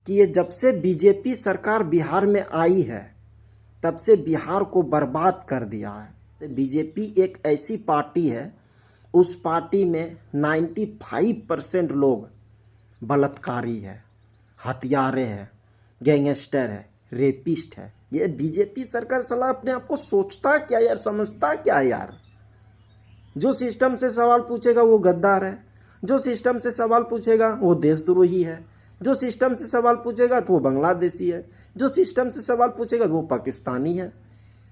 कि ये जब से बीजेपी सरकार बिहार में आई है तब से बिहार को बर्बाद कर दिया है। बीजेपी एक ऐसी पार्टी है, उस पार्टी में 95% लोग बलात्कारी है, हत्यारे हैं, गैंगस्टर है, रेपिस्ट है। ये बीजेपी सरकार साला अपने आप को सोचता क्या यार, समझता क्या यार। जो सिस्टम से सवाल पूछेगा वो गद्दार है, जो सिस्टम से सवाल पूछेगा वो देशद्रोही है, जो सिस्टम से सवाल पूछेगा तो वो बांग्लादेशी है, जो सिस्टम से सवाल पूछेगा तो वो पाकिस्तानी है।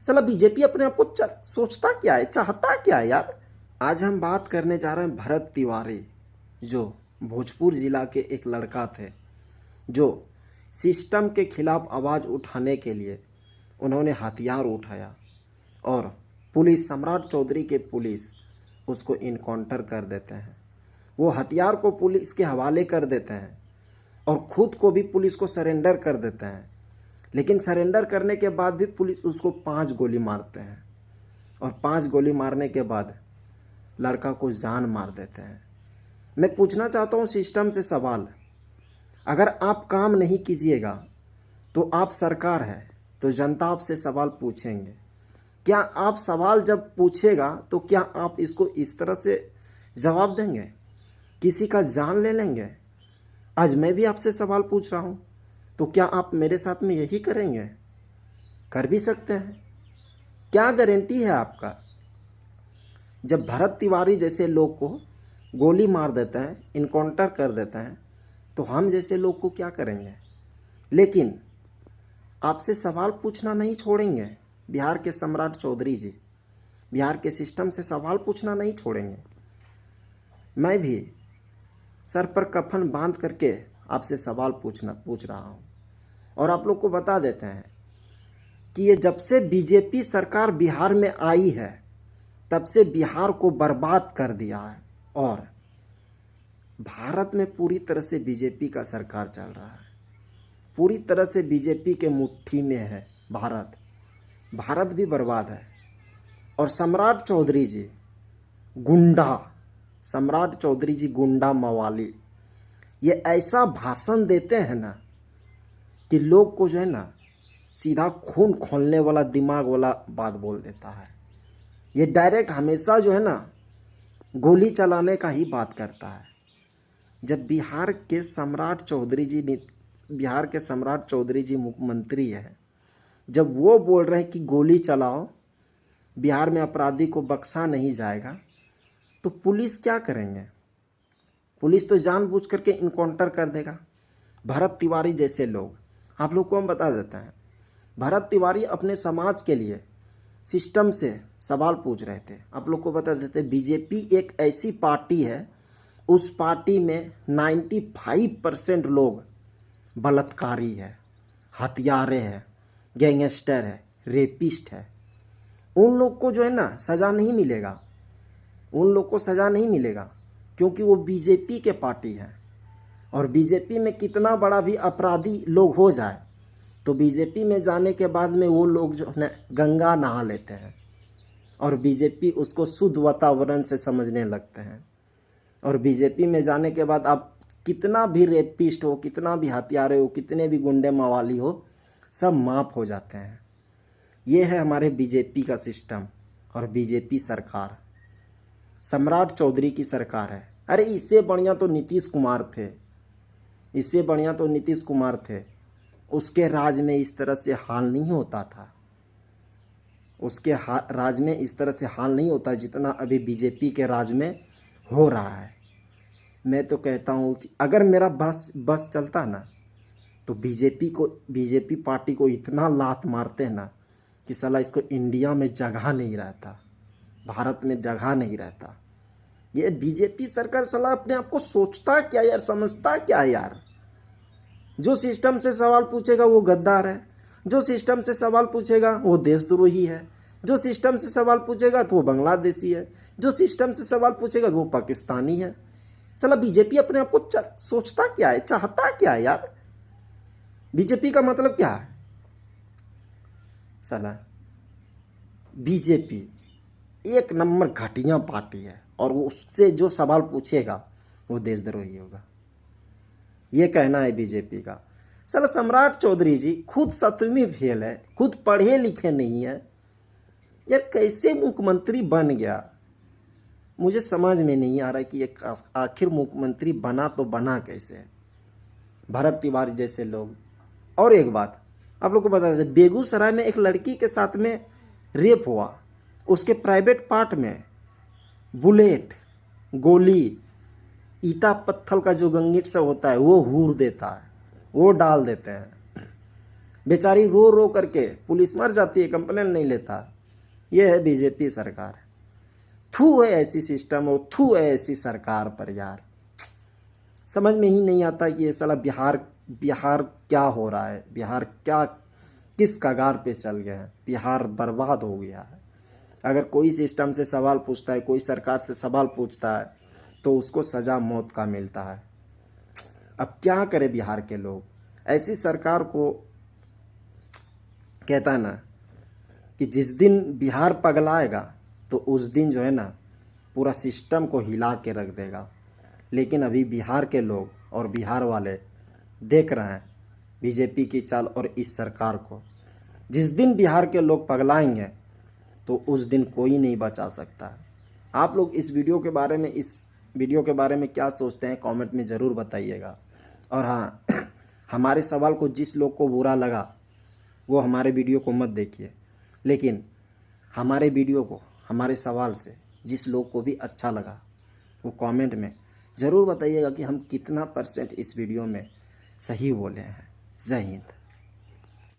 साला बीजेपी अपने आप को सोचता क्या है, चाहता क्या है यार। आज हम बात करने जा रहे हैं भरत तिवारी, जो भोजपुर जिला के एक लड़का थे, जो सिस्टम के खिलाफ आवाज़ उठाने के लिए उन्होंने हथियार उठाया और पुलिस, सम्राट चौधरी के पुलिस उसको इनकाउंटर कर देते हैं। वो हथियार को पुलिस के हवाले कर देते हैं और ख़ुद को भी पुलिस को सरेंडर कर देते हैं। लेकिन सरेंडर करने के बाद भी पुलिस उसको 5 गोली मारते हैं और 5 गोली मारने के बाद लड़का को जान मार देते हैं। मैं पूछना चाहता हूँ सिस्टम से सवाल, अगर आप काम नहीं कीजिएगा तो आप सरकार है तो जनता आपसे सवाल पूछेंगे। क्या आप सवाल जब पूछेगा तो क्या आप इसको इस तरह से जवाब देंगे, किसी का जान ले लेंगे? आज मैं भी आपसे सवाल पूछ रहा हूँ, तो क्या आप मेरे साथ में यही करेंगे? कर भी सकते हैं, क्या गारंटी है आपका? जब भरत तिवारी जैसे लोग को गोली मार देते हैं, इनकाउंटर कर देते हैं, तो हम जैसे लोग को क्या करेंगे? लेकिन आपसे सवाल पूछना नहीं छोड़ेंगे बिहार के सम्राट चौधरी जी, बिहार के सिस्टम से सवाल पूछना नहीं छोड़ेंगे। मैं भी सर पर कफन बांध करके आपसे सवाल पूछ रहा हूँ और आप लोग को बता देते हैं कि ये जब से बीजेपी सरकार बिहार में आई है तब से बिहार को बर्बाद कर दिया है और भारत में पूरी तरह से बीजेपी का सरकार चल रहा है। पूरी तरह से बीजेपी के मुट्ठी में है भारत। भारत भी बर्बाद है और सम्राट चौधरी जी गुंडा, सम्राट चौधरी जी गुंडा मवाली, ये ऐसा भाषण देते हैं ना कि लोग को जो है ना सीधा खून खोलने वाला, दिमाग वाला बात बोल देता है। ये डायरेक्ट हमेशा जो है ना गोली चलाने का ही बात करता है। जब बिहार के सम्राट चौधरी जी मुख्यमंत्री है, जब वो बोल रहे हैं कि गोली चलाओ, बिहार में अपराधी को बख्शा नहीं जाएगा, तो पुलिस क्या करेंगे? पुलिस तो जानबूझ करके इनकाउंटर कर देगा। भरत तिवारी जैसे लोग, आप लोग को हम बता देते हैं, भरत तिवारी अपने समाज के लिए सिस्टम से सवाल पूछ रहे थे। आप लोग को बता देते, बीजेपी एक ऐसी पार्टी है, उस पार्टी में 95% लोग बलात्कारी है, हत्यारे हैं, गैंगस्टर है, रेपिस्ट है। उन लोग को जो है ना सज़ा नहीं मिलेगा, उन लोग को सज़ा नहीं मिलेगा क्योंकि वो बीजेपी के पार्टी है। और बीजेपी में कितना बड़ा भी अपराधी लोग हो जाए तो बीजेपी में जाने के बाद में वो लोग जो है गंगा नहा लेते हैं और बीजेपी उसको शुद्ध वातावरण से समझने लगते हैं। और बीजेपी में जाने के बाद आप कितना भी रेपिस्ट हो, कितना भी हत्यारे हो, कितने भी गुंडे मवाली हो, सब माफ़ हो जाते हैं। ये है हमारे बीजेपी का सिस्टम और बीजेपी सरकार, सम्राट चौधरी की सरकार है। अरे इससे बढ़िया तो नीतीश कुमार थे, इससे बढ़िया तो नीतीश कुमार थे। उसके राज में इस तरह से हाल नहीं होता था, उसके राज में इस तरह से हाल नहीं होता जितना अभी बीजेपी के राज में हो रहा है। मैं तो कहता हूँ कि अगर मेरा बस चलता ना तो बीजेपी पार्टी को इतना लात मारते हैं ना कि साला इसको इंडिया में जगह नहीं रहता, भारत में जगह नहीं रहता। ये बीजेपी सरकार साला अपने आप को सोचता क्या यार, समझता क्या यार। जो सिस्टम से सवाल पूछेगा वो गद्दार है, जो सिस्टम से सवाल पूछेगा वो देशद्रोही है, जो सिस्टम से सवाल पूछेगा तो वो बांग्लादेशी है, जो सिस्टम से सवाल पूछेगा तो वो पाकिस्तानी है। साला बीजेपी अपने आप को सोचता क्या है, चाहता क्या है यार। बीजेपी का मतलब क्या है? साला बीजेपी एक नंबर घटिया पार्टी है और वो उससे जो सवाल पूछेगा वो देशद्रोही होगा। ये कहना है बीजेपी का। साला सम्राट चौधरी जी खुद 7वीं फेल है, खुद पढ़े लिखे नहीं है, यार कैसे मुख्यमंत्री बन गया? मुझे समझ में नहीं आ रहा कि एक आखिर मुख्यमंत्री बना तो बना कैसे? भरत तिवारी जैसे लोग। और एक बात आप लोग को बता दें, बेगूसराय में एक लड़की के साथ में रेप हुआ, उसके प्राइवेट पार्ट में बुलेट, गोली, ईटा पत्थर का जो गंगीट सब होता है वो हूर देता है, वो डाल देते हैं। बेचारी रो रो करके पुलिस मर जाती है, कंप्लेन नहीं लेता। ये है बीजेपी सरकार। थू है ऐसी सिस्टम और थू है ऐसी सरकार पर यार। समझ में ही नहीं आता कि ये साला बिहार क्या हो रहा है, बिहार क्या किस कगार पे चल गया है, बिहार बर्बाद हो गया है। अगर कोई सिस्टम से सवाल पूछता है, कोई सरकार से सवाल पूछता है तो उसको सज़ा मौत का मिलता है। अब क्या करे बिहार के लोग? ऐसी सरकार को कहता है ना कि जिस दिन बिहार पगलाएगा तो उस दिन जो है ना पूरा सिस्टम को हिला के रख देगा। लेकिन अभी बिहार के लोग और बिहार वाले देख रहे हैं बीजेपी की चाल और इस सरकार को। जिस दिन बिहार के लोग पगलाएंगे तो उस दिन कोई नहीं बचा सकता। आप लोग इस वीडियो के बारे में क्या सोचते हैं कमेंट में ज़रूर बताइएगा। और हाँ, हमारे सवाल को जिस लोग को बुरा लगा वो हमारे वीडियो को मत देखिए, लेकिन हमारे वीडियो को, हमारे सवाल से जिस लोग को भी अच्छा लगा वो कमेंट में ज़रूर बताइएगा कि हम कितना % इस वीडियो में सही बोले हैं। जय हिंद।